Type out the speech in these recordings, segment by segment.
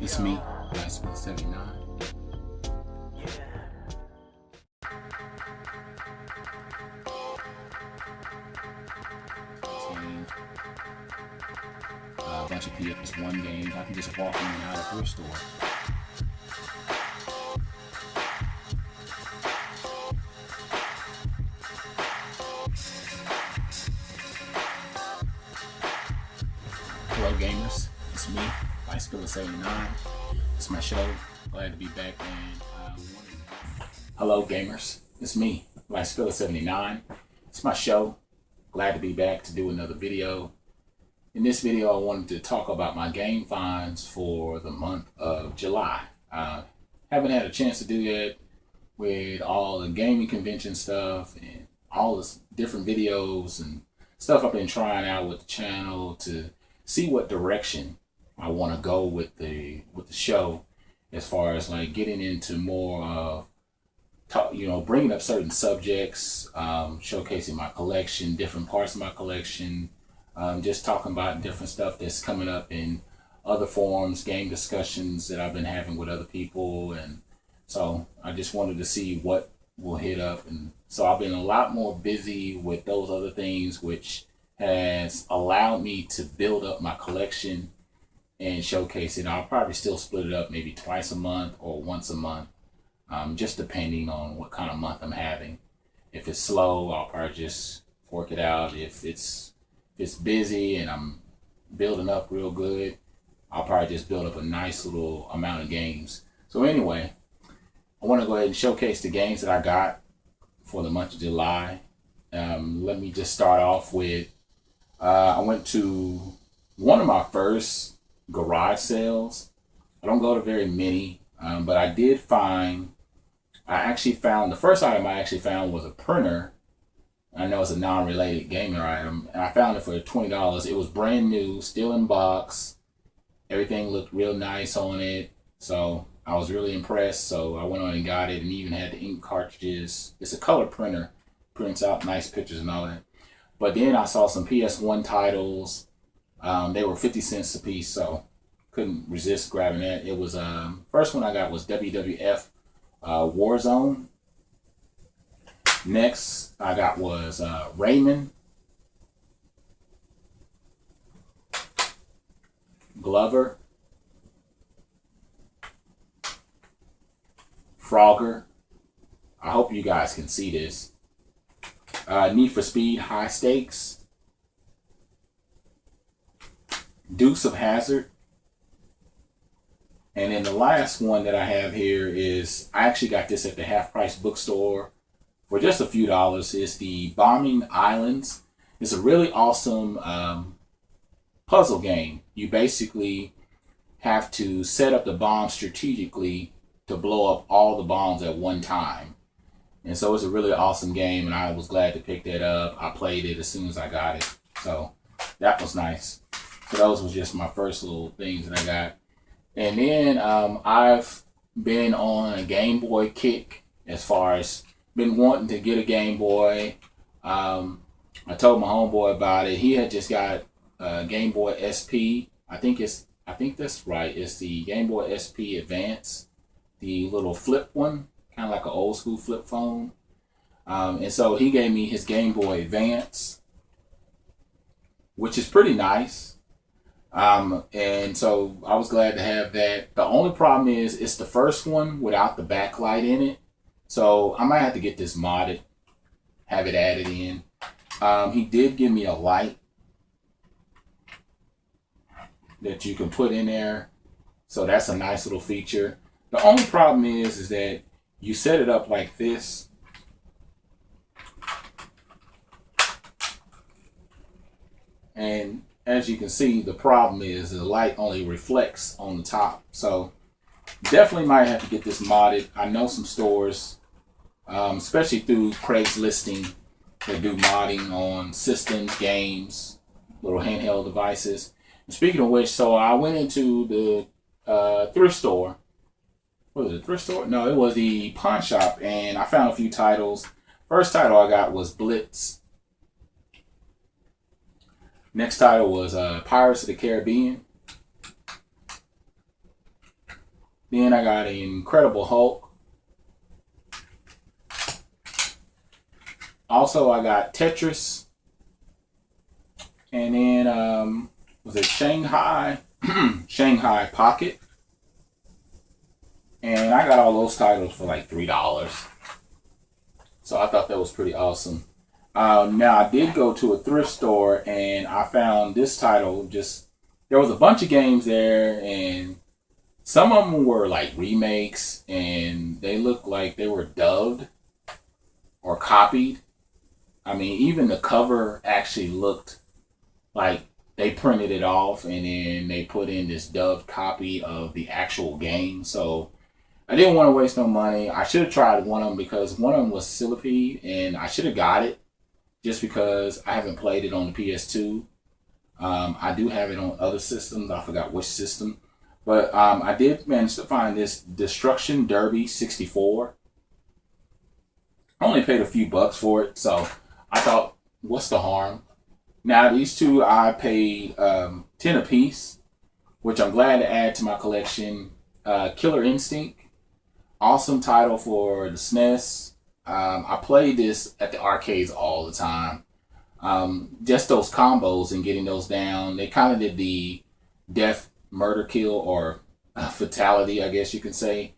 It's me, Bicycle 79. A bunch of PS1 games. I can just walk in and out of a thrift store. Hello gamers, it's me, Bicycle 79. It's my show. Glad to be back, man. Hello gamers, it's me, Bicycle 79. It's my show. Glad to be back to do another video. In this video, I wanted to talk about my game finds for the month of July. Haven't had a chance to do that with all the gaming convention stuff and all the different videos and stuff I've been trying out with the channel to see what direction I want to go with the show, as far as like getting into more of bringing up certain subjects, showcasing my collection, different parts of my collection, just talking about different stuff that's coming up in other forums, game discussions that I've been having with other people. And so I just wanted to see what will hit up. And so I've been a lot more busy with those other things, which has allowed me to build up my collection and showcase it. I'll probably still split it up maybe twice a month or once a month, just depending on what kind of month I'm having. If it's slow, I'll probably just fork it out. If it's busy and I'm building up real good, I'll probably just build up a nice little amount of games. So anyway, I want to go ahead and showcase the games that I got for the month of July. Let me just start off with, I went to one of my first garage sales. I don't go to very many, but I actually found, the first item I actually found was a printer. I know it's a non-related gaming item, and I found it for $20. It was brand new, still in box. Everything looked real nice on it, so I was really impressed. So I went on and got it, and even had the ink cartridges. It's a color printer, prints out nice pictures and all that. But then I saw some PS1 titles. They were 50 cents a piece, so couldn't resist grabbing that. It was first one I got was WWF Warzone. Next I got was Raymond, Glover, Frogger. I hope you guys can see this. Need for Speed High Stakes, Dukes of Hazzard. And then the last one that I have here is, I actually got this at the Half Price bookstore for just a few dollars. It's the Bombing Islands. It's a really awesome puzzle game. You basically have to set up the bomb strategically to blow up all the bombs at one time. And so it's a really awesome game, and I was glad to pick that up. I played it as soon as I got it. So that was nice. So those was just my first little things that I got. And then I've been on a Game Boy kick, as far as been wanting to get a Game Boy. I told my homeboy about it. He had just got a Game Boy SP. I think that's right. It's the Game Boy SP Advance, the little flip one, kind of like an old school flip phone. And so he gave me his Game Boy Advance, which is pretty nice. And so I was glad to have that. The only problem is it's the first one without the backlight in it. So I might have to get this modded, have it added in. He did give me a light that you can put in there. So that's a nice little feature. The only problem is that you set it up like this. And as you can see, the problem is the light only reflects on the top. So definitely might have to get this modded. I know some stores, especially through Craigslisting, that do modding on systems, games, little handheld devices. And speaking of which, so I went into the thrift store. What was it, thrift store? No, it was the pawn shop, and I found a few titles. First title I got was Blitz. Next title was Pirates of the Caribbean. Then I got an Incredible Hulk. Also, I got Tetris. And then, was it Shanghai? Shanghai Pocket. And I got all those titles for like $3. So I thought that was pretty awesome. Now, I did go to a thrift store and I found this title. There was a bunch of games there, and some of them were like remakes, and they looked like they were dubbed or copied. I mean, even the cover actually looked like they printed it off and then they put in this dubbed copy of the actual game. So I didn't want to waste no money. I should have tried one of them because one of them was Cillipede, and I should have got it just because I haven't played it on the PS2. I do have it on other systems. I forgot which system. But I did manage to find this Destruction Derby 64. I only paid a few bucks for it, so I thought, what's the harm? Now, these two I paid 10 apiece, which I'm glad to add to my collection. Killer Instinct. Awesome title for the SNES. I played this at the arcades all the time. Just those combos and getting those down. They kind of did the death, murder, kill, or fatality, I guess you can say.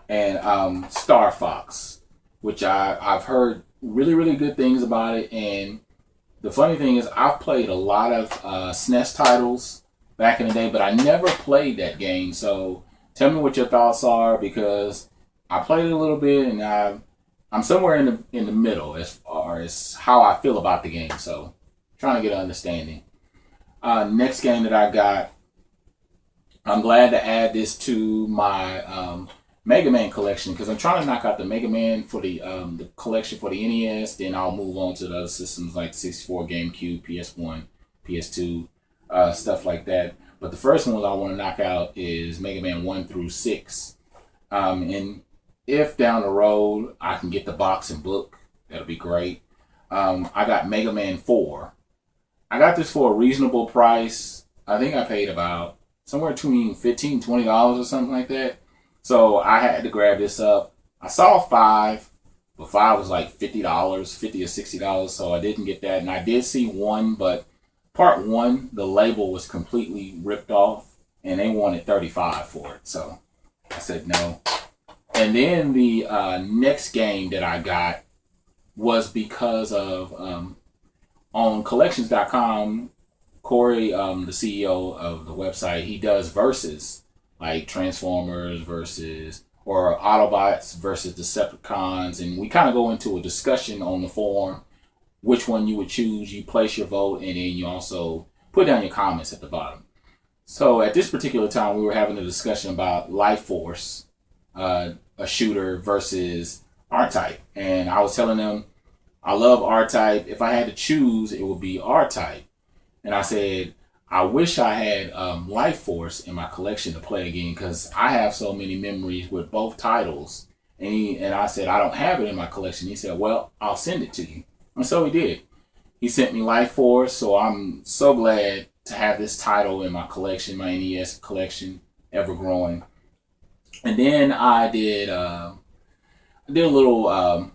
And Star Fox, which I've heard really, really good things about it. And the funny thing is, I've played a lot of SNES titles back in the day, but I never played that game. So tell me what your thoughts are, because I played it a little bit, and I'm somewhere in the middle as far as how I feel about the game. So trying to get an understanding. Next game that I got, I'm glad to add this to my Mega Man collection, because I'm trying to knock out the Mega Man for the collection for the NES. Then I'll move on to the other systems like 64, GameCube, PS1, PS2, stuff like that. But the first one I want to knock out is Mega Man 1 through 6. And if down the road I can get the box and book, that'll be great. I got Mega Man 4. I got this for a reasonable price. I think I paid about somewhere between $15, $20 or something like that. So I had to grab this up. I saw 5, but 5 was like $50, $50 or $60, so I didn't get that. And I did see 1, but part 1, the label was completely ripped off, and they wanted $35 for it. So I said no. And then the next game that I got was because of on collections.com, Corey, the CEO of the website, he does versus, like Transformers versus, or Autobots versus Decepticons, and we kind of go into a discussion on the forum, which one you would choose. You place your vote, and then you also put down your comments at the bottom. So at this particular time, we were having a discussion about Life Force, a shooter, versus R-Type, and I was telling them I love R-Type. If I had to choose, it would be R-Type. And I said, I wish I had Life Force in my collection to play again, because I have so many memories with both titles. And I said, I don't have it in my collection. He said, well, I'll send it to you. And so he did. He sent me Life Force, so I'm so glad to have this title in my collection, my NES collection, ever growing. And then I did a little...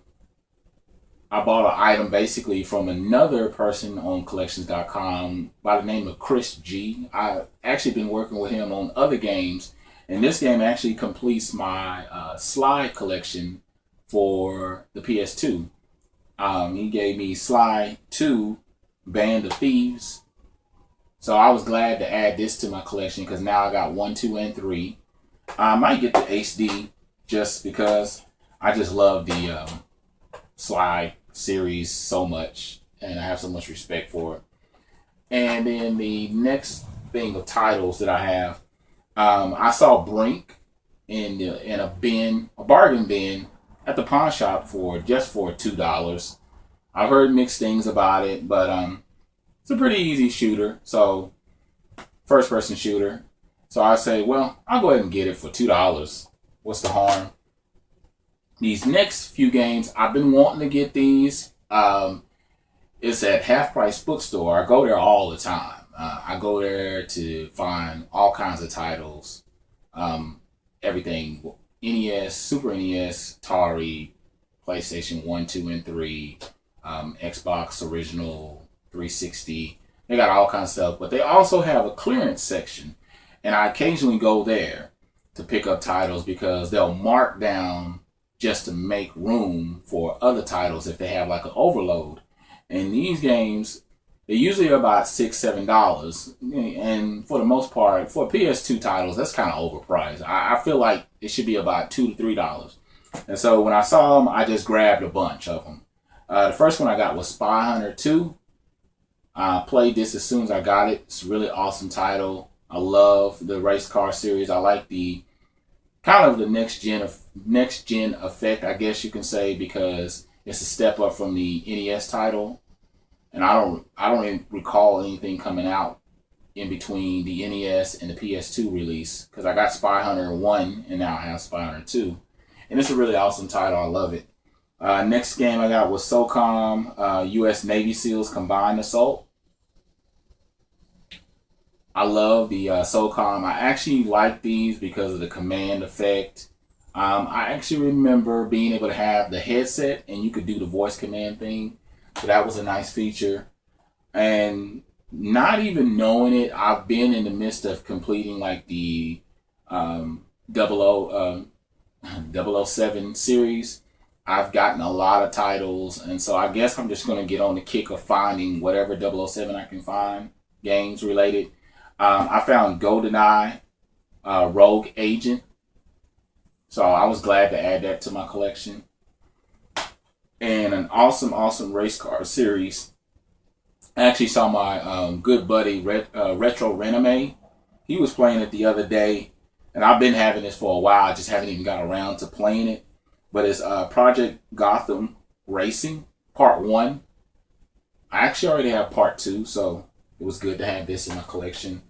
I bought an item basically from another person on collections.com by the name of Chris G. I've actually been working with him on other games, and this game actually completes my Sly collection for the PS2. He gave me Sly 2, Band of Thieves. So I was glad to add this to my collection, because now I got 1, 2, and 3. I might get the HD just because I just love the Sly series so much, and I have so much respect for it. And then the next thing of titles that I have, I saw Brink in a bin, a bargain bin at the pawn shop for $2. I've heard mixed things about it, but it's a pretty easy shooter, so first person shooter. So I say, well, I'll go ahead and get it for $2. What's the harm? These next few games, I've been wanting to get these. It's at Half Price Bookstore. I go there all the time. I go there to find all kinds of titles everything: NES, Super NES, Atari, PlayStation 1, 2, and 3, Xbox original, 360. They got all kinds of stuff, but they also have a clearance section, and I occasionally go there to pick up titles because they'll mark down just to make room for other titles if they have like an overload. And these games, they usually are about $6-7, and for the most part, for PS2 titles, that's kind of overpriced. I feel like it should be about $2 to $3. And so when I saw them, I just grabbed a bunch of them. The first one I got was Spy Hunter 2. I played this as soon as I got it. It's a really awesome title. I love the race car series. I like the kind of the next gen effect, I guess you can say, because it's a step up from the NES title. And I don't even recall anything coming out in between the NES and the PS2 release, because I got Spy Hunter 1 and now I have Spy Hunter 2. And it's a really awesome title. I love it. Next game I got was SOCOM U.S. Navy SEALs Combined Assault. I love the SOCOM. I actually like these because of the command effect. I actually remember being able to have the headset and you could do the voice command thing. So that was a nice feature. And not even knowing it, I've been in the midst of completing like the 007 series. I've gotten a lot of titles, and so I guess I'm just going to get on the kick of finding whatever 007 I can find, games related. I found GoldenEye, Rogue Agent, so I was glad to add that to my collection. And an awesome race car series. I actually saw my good buddy Retro Rename. He was playing it the other day, and I've been having this for a while. I just haven't even got around to playing it. But it's Project Gotham Racing Part 1. I actually already have Part 2, so it was good to have this in my collection.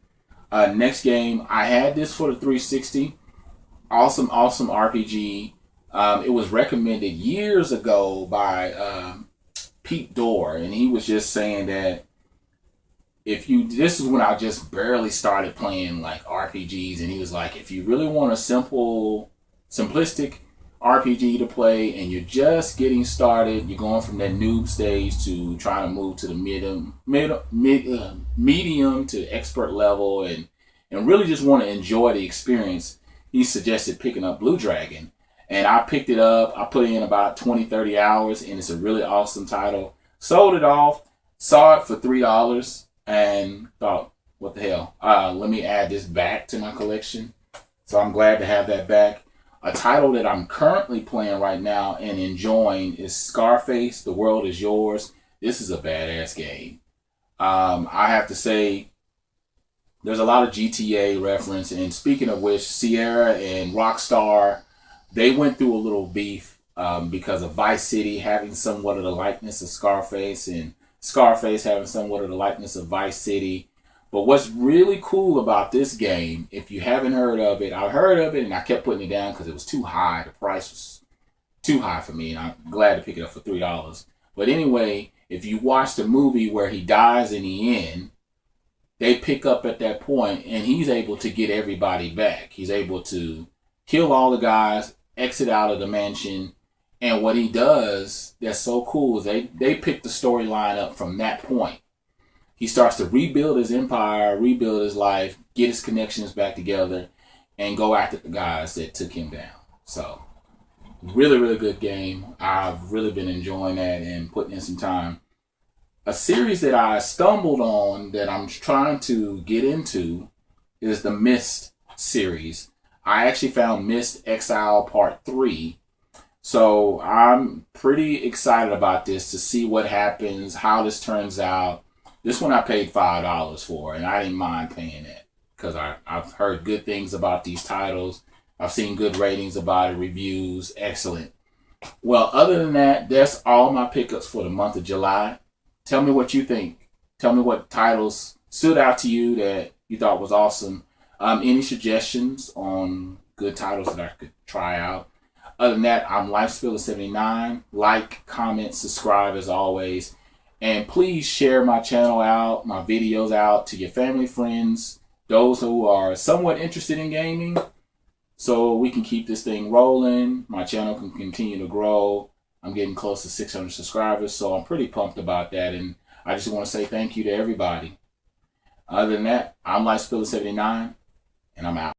Next game, I had this for the 360. Awesome RPG. It was recommended years ago by Pete Dorr, and he was just saying that this is when I just barely started playing like RPGs, and he was like, if you really want a simplistic RPG to play and you're just getting started, you're going from that noob stage to trying to move to the medium to expert level, and really just want to enjoy the experience, he suggested picking up Blue Dragon. And I picked it up. I put in about 20-30 hours, and it's a really awesome title. Sold it off, saw it for $3, and thought, what the hell? Let me add this back to my collection. So I'm glad to have that back. A title that I'm currently playing right now and enjoying is Scarface, The World Is Yours. This is a badass game. I have to say, there's a lot of GTA reference. And speaking of which, Sierra and Rockstar, they went through a little beef because of Vice City having somewhat of the likeness of Scarface and Scarface having somewhat of the likeness of Vice City. But what's really cool about this game, if you haven't heard of it, I heard of it and I kept putting it down because it was too high. The price was too high for me, and I'm glad to pick it up for $3. But anyway, if you watch the movie where he dies in the end, they pick up at that point and he's able to get everybody back. He's able to kill all the guys, exit out of the mansion, and what he does that's so cool is they pick the storyline up from that point. He starts to rebuild his empire, rebuild his life, get his connections back together, and go after the guys that took him down. So, really, really good game. I've really been enjoying that and putting in some time. A series that I stumbled on that I'm trying to get into is the Myst series. I actually found Myst Exile Part 3. So, I'm pretty excited about this to see what happens, how this turns out. This one I paid $5 for, and I didn't mind paying it because I've heard good things about these titles. I've seen good ratings about it, reviews, excellent. Well, other than that, that's all my pickups for the month of July. Tell me what you think. Tell me what titles stood out to you that you thought was awesome. Any suggestions on good titles that I could try out? Other than that, I'm LifeSpiller79. Like, comment, subscribe as always. And please share my channel out, my videos out to your family, friends, those who are somewhat interested in gaming. so we can keep this thing rolling. My channel can continue to grow. I'm getting close to 600 subscribers, so I'm pretty pumped about that. And I just want to say thank you to everybody. Other than that, I'm SPILLIN 79, and I'm out.